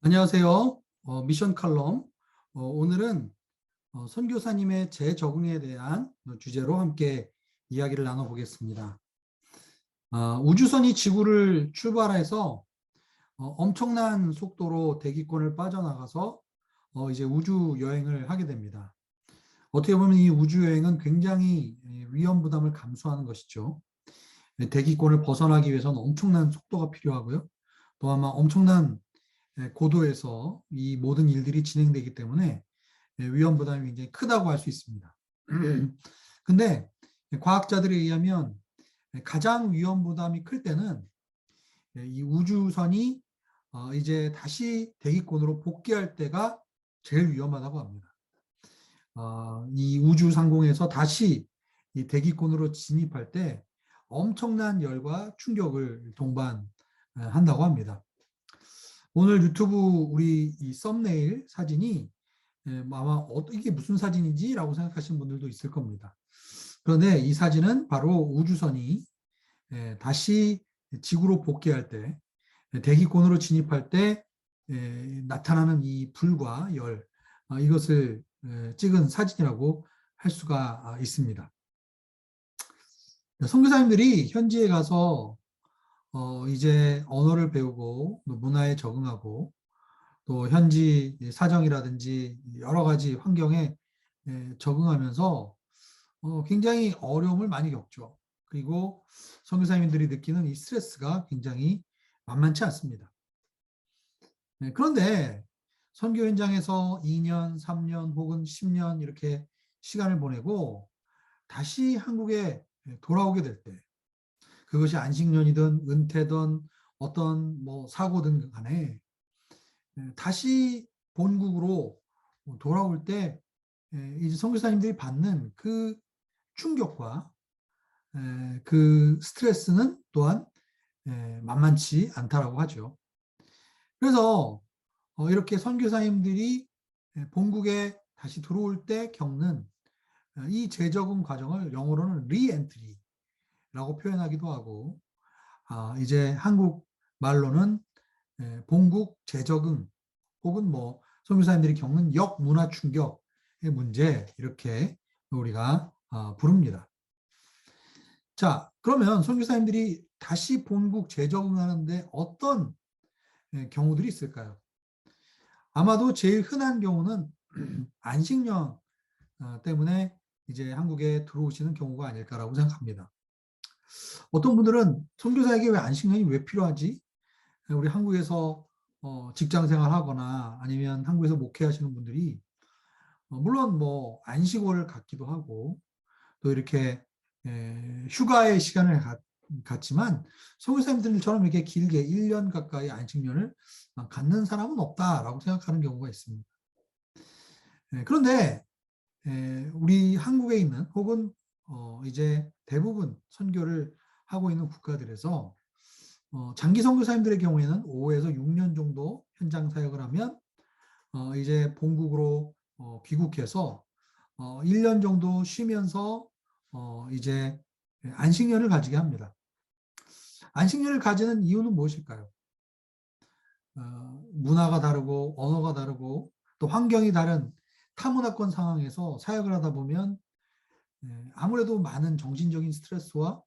안녕하세요. 미션 칼럼. 오늘은 선교사님의 재적응에 대한 주제로 함께 이야기를 나눠보겠습니다. 우주선이 지구를 출발해서 엄청난 속도로 대기권을 빠져나가서 이제 우주 여행을 하게 됩니다. 어떻게 보면 이 우주 여행은 굉장히 위험 부담을 감수하는 것이죠. 대기권을 벗어나기 위해서는 엄청난 속도가 필요하고요. 또 아마 엄청난 고도에서 이 모든 일들이 진행되기 때문에 위험 부담이 굉장히 크다고 할 수 있습니다. 근데 과학자들에 의하면 가장 위험 부담이 클 때는 이 우주선이 이제 다시 대기권으로 복귀할 때가 제일 위험하다고 합니다. 이 우주 상공에서 다시 이 대기권으로 진입할 때 엄청난 열과 충격을 동반한다고 합니다. 오늘 유튜브 우리 이 썸네일 사진이 아마 이게 무슨 사진이지? 라고 생각하시는 분들도 있을 겁니다. 그런데 이 사진은 바로 우주선이 다시 지구로 복귀할 때, 대기권으로 진입할 때 나타나는 이 불과 열, 이것을 찍은 사진이라고 할 수가 있습니다. 선교사님들이 현지에 가서 이제 언어를 배우고 문화에 적응하고 또 현지 사정이라든지 여러 가지 환경에 적응하면서 굉장히 어려움을 많이 겪죠. 그리고 선교사님들이 느끼는 이 스트레스가 굉장히 만만치 않습니다. 그런데 선교 현장에서 2년, 3년 혹은 10년 이렇게 시간을 보내고 다시 한국에 돌아오게 될 때, 그것이 안식년이든 은퇴든 어떤 뭐 사고든 간에 다시 본국으로 돌아올 때 이제 선교사님들이 받는 그 충격과 그 스트레스는 또한 만만치 않다라고 하죠. 그래서 이렇게 선교사님들이 본국에 다시 들어올 때 겪는 이 재적응 과정을 영어로는 리엔트리라고 표현하기도 하고, 이제 한국 말로는 본국 재적응 혹은 뭐 선교사님들이 겪는 역문화 충격의 문제, 이렇게 우리가 부릅니다. 자, 그러면 선교사님들이 다시 본국 재적응하는데 어떤 경우들이 있을까요? 아마도 제일 흔한 경우는 안식년 때문에 이제 한국에 들어오시는 경우가 아닐까라고 생각합니다. 어떤 분들은 선교사에게 왜 안식년이 왜 필요하지? 우리 한국에서 직장 생활하거나 아니면 한국에서 목회하시는 분들이 물론 뭐 안식월을 갖기도 하고 또 이렇게 휴가의 시간을 갖지만 선교사님들처럼 이렇게 길게 1년 가까이 안식년을 갖는 사람은 없다라고 생각하는 경우가 있습니다. 그런데 우리 한국에 있는 혹은 이제 대부분 선교를 하고 있는 국가들에서 장기 선교사님들의 경우에는 5에서 6년 정도 현장 사역을 하면 이제 본국으로 귀국해서 1년 정도 쉬면서 이제 안식년을 가지게 합니다. 안식년을 가지는 이유는 무엇일까요? 문화가 다르고 언어가 다르고 또 환경이 다른 타문화권 상황에서 사역을 하다 보면 아무래도 많은 정신적인 스트레스와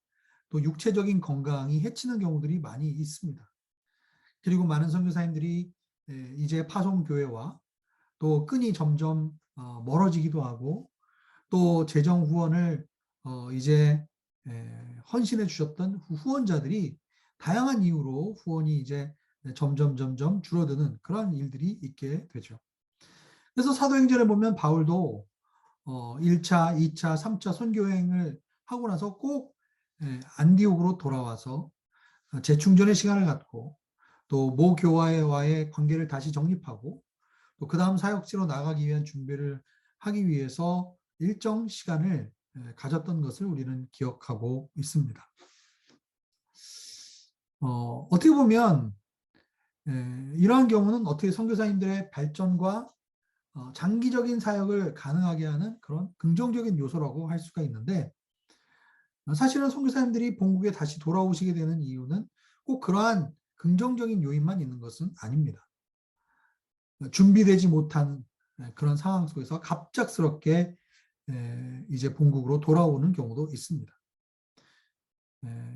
또 육체적인 건강이 해치는 경우들이 많이 있습니다. 그리고 많은 선교사님들이 이제 파송교회와 또 끈이 점점 멀어지기도 하고 또 재정 후원을 이제 헌신해 주셨던 후원자들이 다양한 이유로 후원이 이제 점점 줄어드는 그런 일들이 있게 되죠. 그래서 사도행전에 보면 바울도 1차, 2차, 3차 선교행을 하고 나서 꼭 안디옥으로 돌아와서 재충전의 시간을 갖고 또 모 교회와의 관계를 다시 정립하고 또 그 다음 사역지로 나가기 위한 준비를 하기 위해서 일정 시간을 가졌던 것을 우리는 기억하고 있습니다. 어떻게 보면 이러한 경우는 어떻게 선교사님들의 발전과 장기적인 사역을 가능하게 하는 그런 긍정적인 요소라고 할 수가 있는데, 사실은 선교사님들이 본국에 다시 돌아오시게 되는 이유는 꼭 그러한 긍정적인 요인만 있는 것은 아닙니다. 준비되지 못한 그런 상황 속에서 갑작스럽게 이제 본국으로 돌아오는 경우도 있습니다.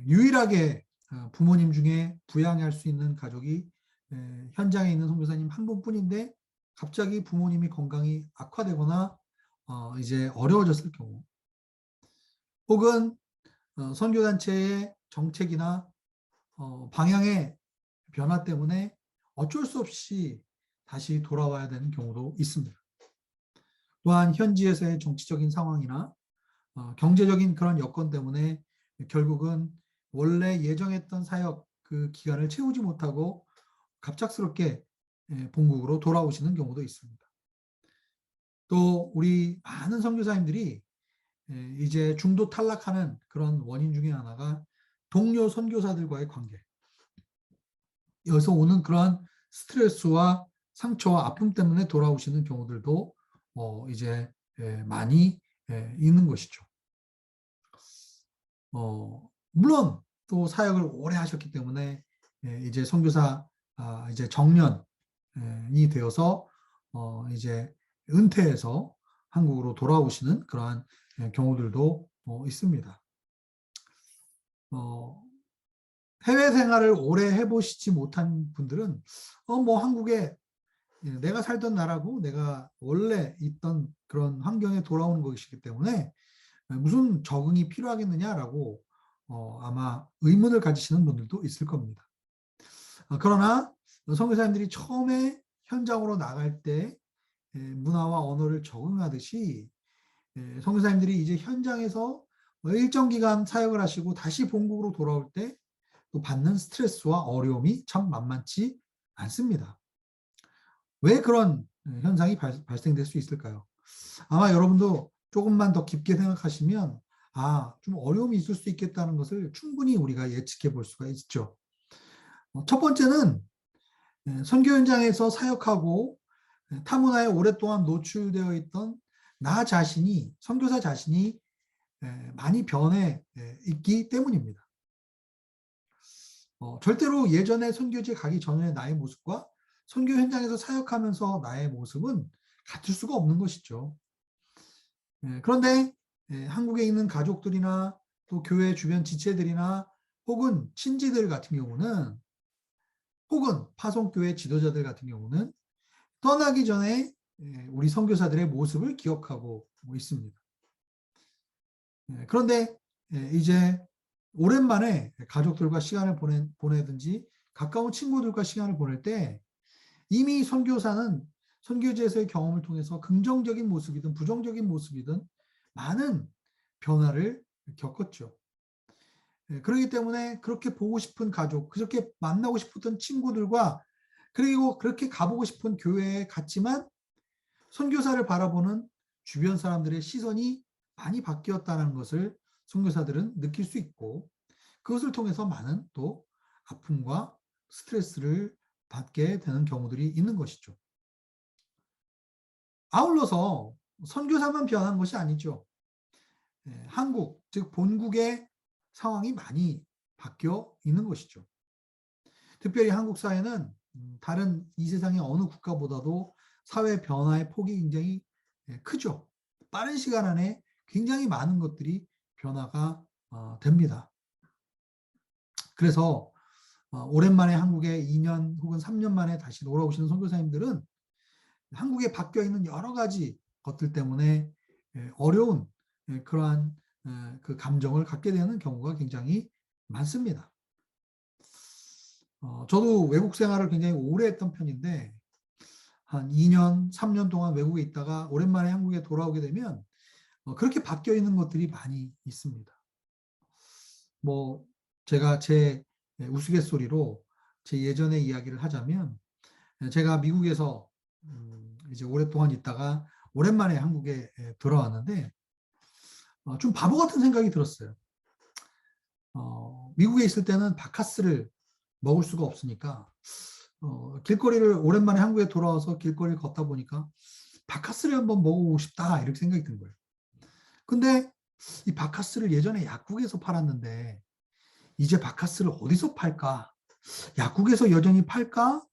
유일하게 부모님 중에 부양할 수 있는 가족이 현장에 있는 선교사님 한 분뿐인데 갑자기 부모님이 건강이 악화되거나 이제 어려워졌을 경우, 혹은 선교단체의 정책이나 방향의 변화 때문에 어쩔 수 없이 다시 돌아와야 되는 경우도 있습니다. 또한 현지에서의 정치적인 상황이나 경제적인 그런 여건 때문에 결국은 원래 예정했던 사역 그 기간을 채우지 못하고 갑작스럽게 본국으로 돌아오시는 경우도 있습니다. 또 우리 많은 선교사님들이 이제 중도 탈락하는 그런 원인 중에 하나가 동료 선교사들과의 관계, 여기서 오는 그러한 스트레스와 상처와 아픔 때문에 돌아오시는 경우들도 이제 많이 있는 것이죠. 물론 또 사역을 오래 하셨기 때문에 이제 선교사 이제 정년이 되어서 이제 은퇴해서 한국으로 돌아오시는 그러한 경우들도 있습니다. 해외 생활을 오래 해보시지 못한 분들은 뭐 한국에 내가 살던 나라고 내가 원래 있던 그런 환경에 돌아오는 것이기 때문에 무슨 적응이 필요하겠느냐라고 아마 의문을 가지시는 분들도 있을 겁니다. 그러나 선교사님들이 처음에 현장으로 나갈 때 문화와 언어를 적응하듯이 선교사님들이 이제 현장에서 일정 기간 사역을 하시고 다시 본국으로 돌아올 때 또 받는 스트레스와 어려움이 참 만만치 않습니다. 왜 그런 현상이 발생될 수 있을까요? 아마 여러분도 조금만 더 깊게 생각하시면 좀 어려움이 있을 수 있겠다는 것을 충분히 우리가 예측해 볼 수가 있죠. 첫 번째는 선교 현장에서 사역하고 타문화에 오랫동안 노출되어 있던 나 자신이, 선교사 자신이 많이 변해 있기 때문입니다. 절대로 예전에 선교지에 가기 전의 나의 모습과 선교 현장에서 사역하면서 나의 모습은 같을 수가 없는 것이죠. 그런데 한국에 있는 가족들이나 또 교회 주변 지체들이나 혹은 친지들 같은 경우는, 혹은 파송교회 지도자들 같은 경우는 떠나기 전에 우리 선교사들의 모습을 기억하고 있습니다. 그런데 이제 오랜만에 가족들과 시간을 보내든지 가까운 친구들과 시간을 보낼 때 이미 선교사는 선교지에서의 경험을 통해서 긍정적인 모습이든 부정적인 모습이든 많은 변화를 겪었죠. 그렇기 때문에 그렇게 보고 싶은 가족, 그렇게 만나고 싶었던 친구들과 그리고 그렇게 가보고 싶은 교회에 갔지만 선교사를 바라보는 주변 사람들의 시선이 많이 바뀌었다는 것을 선교사들은 느낄 수 있고, 그것을 통해서 많은 또 아픔과 스트레스를 받게 되는 경우들이 있는 것이죠. 아울러서 선교사만 변한 것이 아니죠. 한국, 즉 본국의 상황이 많이 바뀌어 있는 것이죠. 특별히 한국 사회는 다른 이 세상의 어느 국가보다도 사회 변화의 폭이 굉장히 크죠. 빠른 시간 안에 굉장히 많은 것들이 변화가 됩니다. 그래서 오랜만에 한국에 2년 혹은 3년 만에 다시 돌아오시는 선교사님들은 한국에 바뀌어 있는 여러 가지 것들 때문에 어려운 그러한 그 감정을 갖게 되는 경우가 굉장히 많습니다. 저도 외국 생활을 굉장히 오래 했던 편인데 한 2년, 3년 동안 외국에 있다가 오랜만에 한국에 돌아오게 되면 그렇게 바뀌어 있는 것들이 많이 있습니다. 뭐 제가 제 우스갯소리로 제 예전의 이야기를 하자면, 제가 미국에서 이제 오랫동안 있다가 오랜만에 한국에 돌아왔는데 좀 바보 같은 생각이 들었어요. 미국에 있을 때는 바카스를 먹을 수가 없으니까 길거리를 오랜만에 한국에 돌아와서 길거리를 걷다 보니까 바카스를 한번 먹어보고 싶다 이렇게 생각이 든 거예요. 근데 이 바카스를 예전에 약국에서 팔았는데 이제 바카스를 어디서 팔까? 약국에서 여전히 팔까?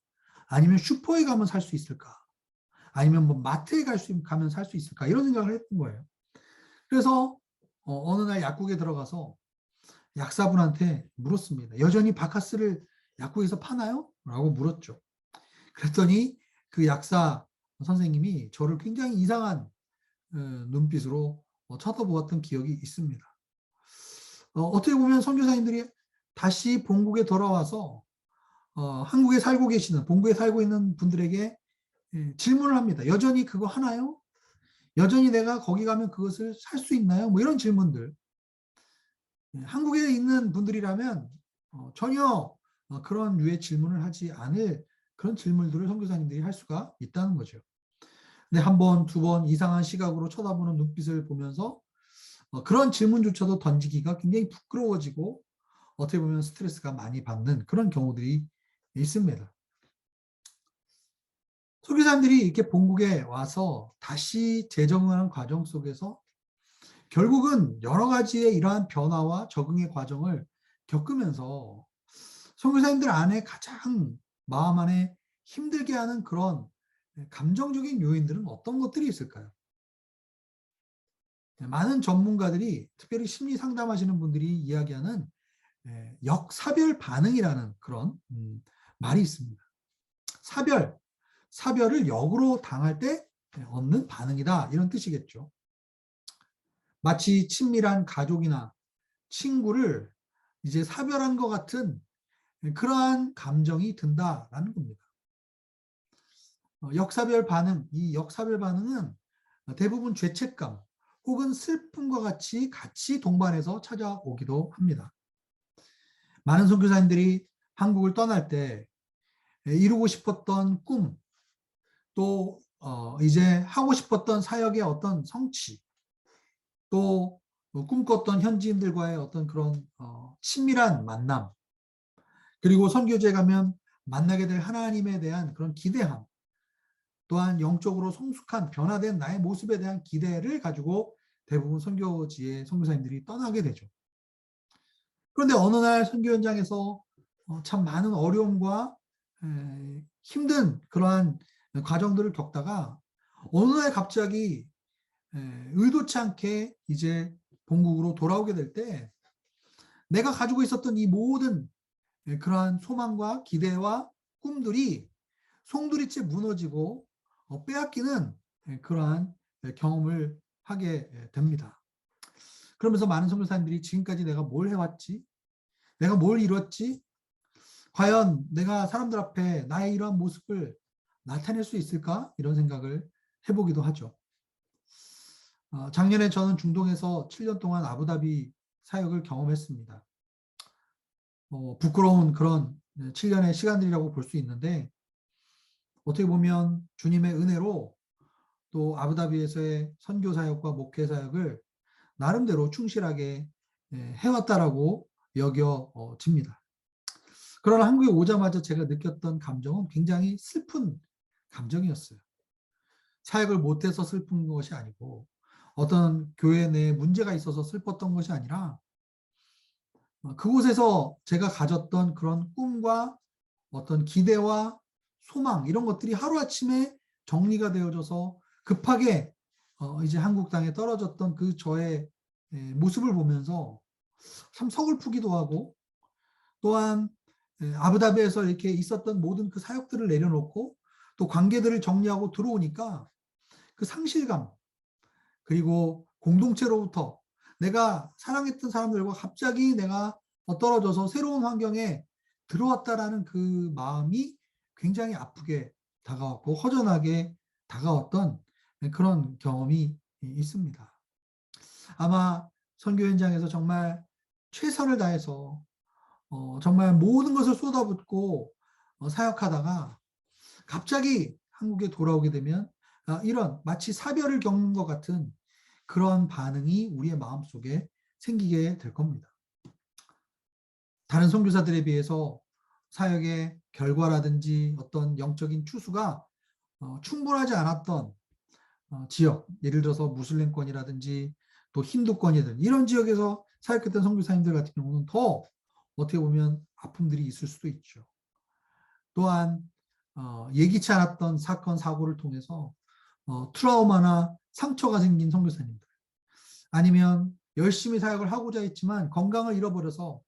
아니면 슈퍼에 가면 살 수 있을까? 아니면 뭐 마트에 가면 살 수 있을까? 이런 생각을 했던 거예요. 그래서 어느 날 약국에 들어가서 약사분한테 물었습니다. 여전히 바카스를 약국에서 파나요? 라고 물었죠. 그랬더니 그 약사 선생님이 저를 굉장히 이상한 눈빛으로 쳐다보았던 기억이 있습니다. 어떻게 보면 선교사님들이 다시 본국에 돌아와서 한국에 살고 계시는, 본국에 살고 있는 분들에게 질문을 합니다. 여전히 그거 하나요? 여전히 내가 거기 가면 그것을 살 수 있나요? 뭐 이런 질문들. 한국에 있는 분들이라면 전혀 그런 류의 질문을 하지 않을 그런 질문들을 선교사님들이 할 수가 있다는 거죠. 근데 한 번, 두 번 이상한 시각으로 쳐다보는 눈빛을 보면서 그런 질문조차도 던지기가 굉장히 부끄러워지고 어떻게 보면 스트레스가 많이 받는 그런 경우들이 있습니다. 선교사님들이 이렇게 본국에 와서 다시 재정하는 과정 속에서 결국은 여러 가지의 이러한 변화와 적응의 과정을 겪으면서 선교사님들 안에 가장 마음 안에 힘들게 하는 그런 감정적인 요인들은 어떤 것들이 있을까요? 많은 전문가들이 특별히 심리 상담하시는 분들이 이야기하는 역사별 반응이라는 그런 말이 있습니다. 사별을 역으로 당할 때 얻는 반응이다 이런 뜻이겠죠. 마치 친밀한 가족이나 친구를 이제 사별한 것 같은 그러한 감정이 든다라는 겁니다. 역사별 반응, 이 역사별 반응은 대부분 죄책감 혹은 슬픔과 같이 동반해서 찾아오기도 합니다. 많은 선교사님들이 한국을 떠날 때 이루고 싶었던 꿈, 또 이제 하고 싶었던 사역의 어떤 성취, 또 꿈꿨던 현지인들과의 어떤 그런 친밀한 만남, 그리고 선교지에 가면 만나게 될 하나님에 대한 그런 기대함, 또한 영적으로 성숙한 변화된 나의 모습에 대한 기대를 가지고 대부분 선교지의 선교사님들이 떠나게 되죠. 그런데 어느 날 선교 현장에서 참 많은 어려움과 힘든 그러한 과정들을 겪다가 어느 날 갑자기 의도치 않게 이제 본국으로 돌아오게 될 때 내가 가지고 있었던 이 모든 그러한 소망과 기대와 꿈들이 송두리째 무너지고 빼앗기는 그러한 경험을 하게 됩니다. 그러면서 많은 선교사님들이 지금까지 내가 뭘 해왔지? 내가 뭘 이뤘지? 과연 내가 사람들 앞에 나의 이러한 모습을 나타낼 수 있을까? 이런 생각을 해보기도 하죠. 작년에 저는 중동에서 7년 동안 아부다비 사역을 경험했습니다. 부끄러운 그런 7년의 시간들이라고 볼 수 있는데 어떻게 보면 주님의 은혜로 또 아부다비에서의 선교 사역과 목회 사역을 나름대로 충실하게 해왔다라고 여겨집니다. 그러나 한국에 오자마자 제가 느꼈던 감정은 굉장히 슬픈 감정이었어요. 사역을 못해서 슬픈 것이 아니고 어떤 교회 내에 문제가 있어서 슬펐던 것이 아니라 그곳에서 제가 가졌던 그런 꿈과 어떤 기대와 소망 이런 것들이 하루아침에 정리가 되어져서 급하게 이제 한국 땅에 떨어졌던 그 저의 모습을 보면서 참 서글프기도 하고 또한 아부다비에서 이렇게 있었던 모든 그 사역들을 내려놓고 또 관계들을 정리하고 들어오니까 그 상실감 그리고 공동체로부터 내가 사랑했던 사람들과 갑자기 내가 떨어져서 새로운 환경에 들어왔다라는 그 마음이 굉장히 아프게 다가왔고 허전하게 다가왔던 그런 경험이 있습니다. 아마 선교 현장에서 정말 최선을 다해서 정말 모든 것을 쏟아붓고 사역하다가 갑자기 한국에 돌아오게 되면 이런 마치 사별을 겪는 것 같은 그런 반응이 우리의 마음속에 생기게 될 겁니다. 다른 선교사들에 비해서 사역의 결과라든지 어떤 영적인 추수가 충분하지 않았던 지역, 예를 들어서 무슬림권이라든지 또 힌두권이든 이런 지역에서 사역했던 선교사님들 같은 경우는 더 어떻게 보면 아픔들이 있을 수도 있죠. 또한 예기치 않았던 사건, 사고를 통해서 트라우마나 상처가 생긴 선교사님들, 아니면 열심히 사역을 하고자 했지만 건강을 잃어버려서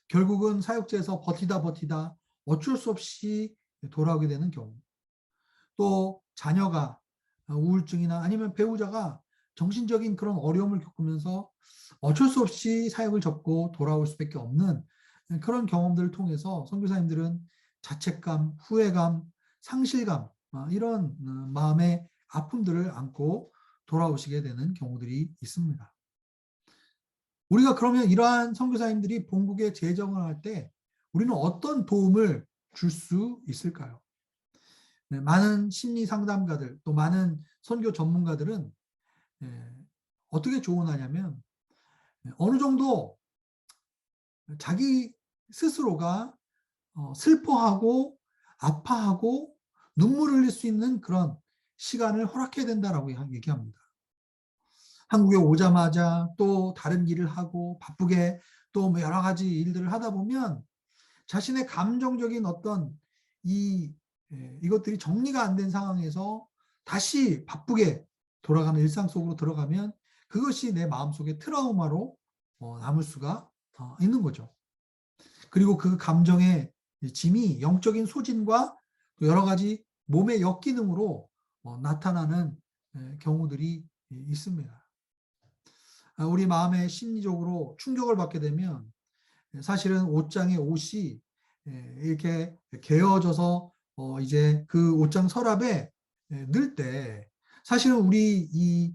결국은 사역지에서 버티다 어쩔 수 없이 돌아오게 되는 경우, 또 자녀가 우울증이나 아니면 배우자가 정신적인 그런 어려움을 겪으면서 어쩔 수 없이 사역을 접고 돌아올 수밖에 없는 그런 경험들을 통해서 선교사님들은 자책감, 후회감, 상실감, 이런 마음의 아픔들을 안고 돌아오시게 되는 경우들이 있습니다. 우리가 그러면 이러한 선교사님들이 본국에 재정을 할 때 우리는 어떤 도움을 줄 수 있을까요? 네, 많은 심리 상담가들, 또 많은 선교 전문가들은 어떻게 조언하냐면, 어느 정도 자기 스스로가 슬퍼하고 아파하고 눈물을 흘릴 수 있는 그런 시간을 허락해야 된다라고 얘기합니다. 한국에 오자마자 또 다른 일을 하고 바쁘게 또 여러 가지 일들을 하다 보면 자신의 감정적인 어떤 이것들이 정리가 안 된 상황에서 다시 바쁘게 돌아가는 일상 속으로 들어가면 그것이 내 마음속에 트라우마로 남을 수가 있는 거죠. 그리고 그 감정의 짐이 영적인 소진과 여러 가지 몸의 역기능으로 나타나는 경우들이 있습니다. 우리 마음에 심리적으로 충격을 받게 되면 사실은 옷장의 옷이 이렇게 개어져서 이제 그 옷장 서랍에 넣을 때 사실은 우리의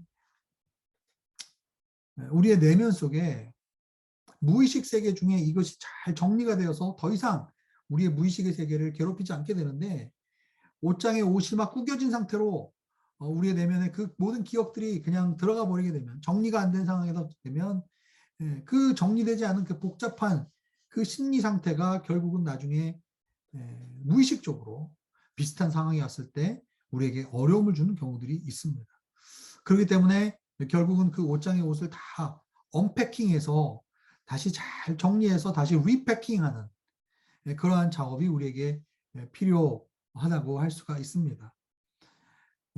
내면 속에 무의식 세계 중에 이것이 잘 정리가 되어서 더 이상 우리의 무의식의 세계를 괴롭히지 않게 되는데, 옷장에 옷이 막 구겨진 상태로 우리의 내면에 그 모든 기억들이 그냥 들어가 버리게 되면, 정리가 안 된 상황에서 되면 그 정리되지 않은 그 복잡한 그 심리 상태가 결국은 나중에 무의식적으로 비슷한 상황이 왔을 때 우리에게 어려움을 주는 경우들이 있습니다. 그렇기 때문에 결국은 그 옷장의 옷을 다 언패킹해서 다시 잘 정리해서 다시 리패킹하는 그러한 작업이 우리에게 필요하다고 할 수가 있습니다.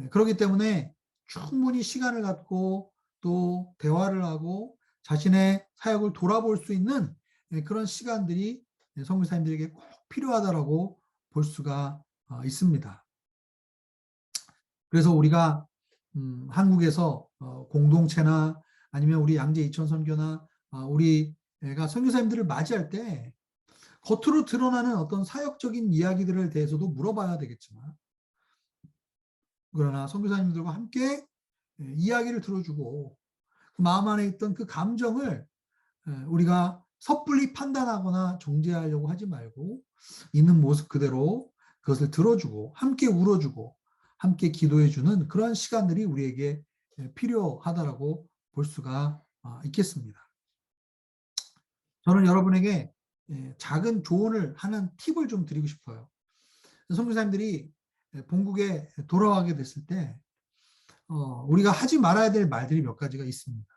그렇기 때문에 충분히 시간을 갖고 또 대화를 하고 자신의 사역을 돌아볼 수 있는 그런 시간들이 선교사님들에게 꼭 필요하다라고 볼 수가 있습니다. 그래서 우리가 한국에서 공동체나 아니면 우리 양재 이천 선교나 우리가 선교사님들을 맞이할 때 겉으로 드러나는 어떤 사역적인 이야기들에 대해서도 물어봐야 되겠지만, 그러나 선교사님들과 함께 이야기를 들어주고 그 마음 안에 있던 그 감정을 우리가 섣불리 판단하거나 정죄하려고 하지 말고 있는 모습 그대로 그것을 들어주고 함께 울어주고 함께 기도해주는 그런 시간들이 우리에게 필요하다라고 볼 수가 있겠습니다. 저는 여러분에게 작은 조언을 하는 팁을 좀 드리고 싶어요. 선교사님들이 본국에 돌아가게 됐을 때 우리가 하지 말아야 될 말들이 몇 가지가 있습니다.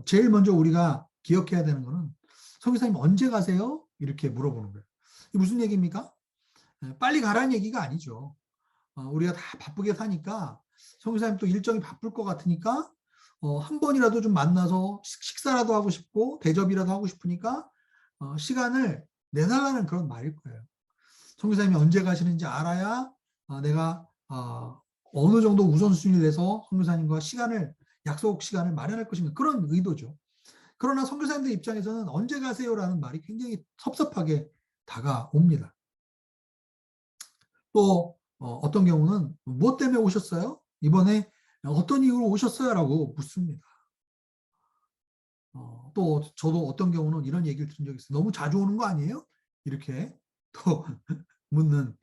제일 먼저 우리가 기억해야 되는 거는, 선교사님 언제 가세요? 이렇게 물어보는 거예요. 이게 무슨 얘기입니까? 빨리 가라는 얘기가 아니죠. 우리가 다 바쁘게 사니까 선교사님 또 일정이 바쁠 것 같으니까 한 번이라도 좀 만나서 식사라도 하고 싶고 대접이라도 하고 싶으니까 시간을 내달라는 그런 말일 거예요. 선교사님이 언제 가시는지 알아야 내가 어느 정도 우선순위를 내서 선교사님과 약속 시간을 마련할 것입니다. 그런 의도죠. 그러나 선교사님들 입장에서는 언제 가세요라는 말이 굉장히 섭섭하게 다가옵니다. 또 어떤 경우는 뭐 때문에 오셨어요? 이번에 어떤 이유로 오셨어요? 라고 묻습니다. 또 저도 어떤 경우는 이런 얘기를 들은 적이 있어요. 너무 자주 오는 거 아니에요? 이렇게 또 묻는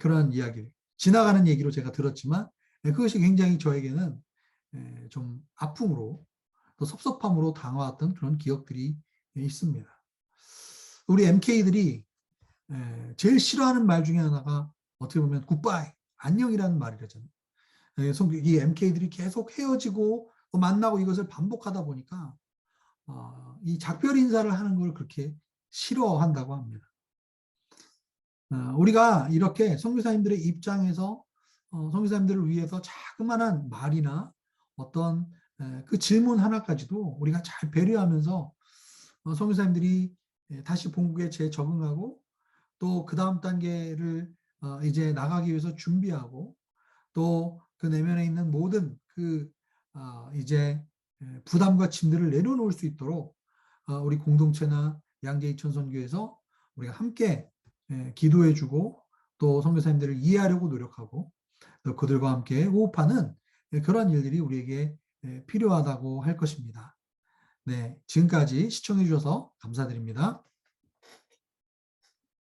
그런 이야기, 지나가는 얘기로 제가 들었지만 그것이 굉장히 저에게는 좀 아픔으로 또 섭섭함으로 다가왔던 그런 기억들이 있습니다. 우리 MK들이 제일 싫어하는 말 중에 하나가 어떻게 보면 굿바이, 안녕이라는 말이라잖아요. 이 MK들이 계속 헤어지고 또 만나고 이것을 반복하다 보니까 이 작별 인사를 하는 걸 그렇게 싫어한다고 합니다. 우리가 이렇게 선교사님들의 입장에서 선교사님들을 위해서 자그마한 말이나 어떤 그 질문 하나까지도 우리가 잘 배려하면서 선교사님들이 다시 본국에 재적응하고 또 그 다음 단계를 이제 나가기 위해서 준비하고 또 그 내면에 있는 모든 그 이제 부담과 짐들을 내려놓을 수 있도록 우리 공동체나 양재이천 선교에서 우리가 함께 기도해주고 또 선교사님들을 이해하려고 노력하고 또 그들과 함께 호흡하는 그런 일들이 우리에게 필요하다고 할 것입니다. 네, 지금까지 시청해 주셔서 감사드립니다.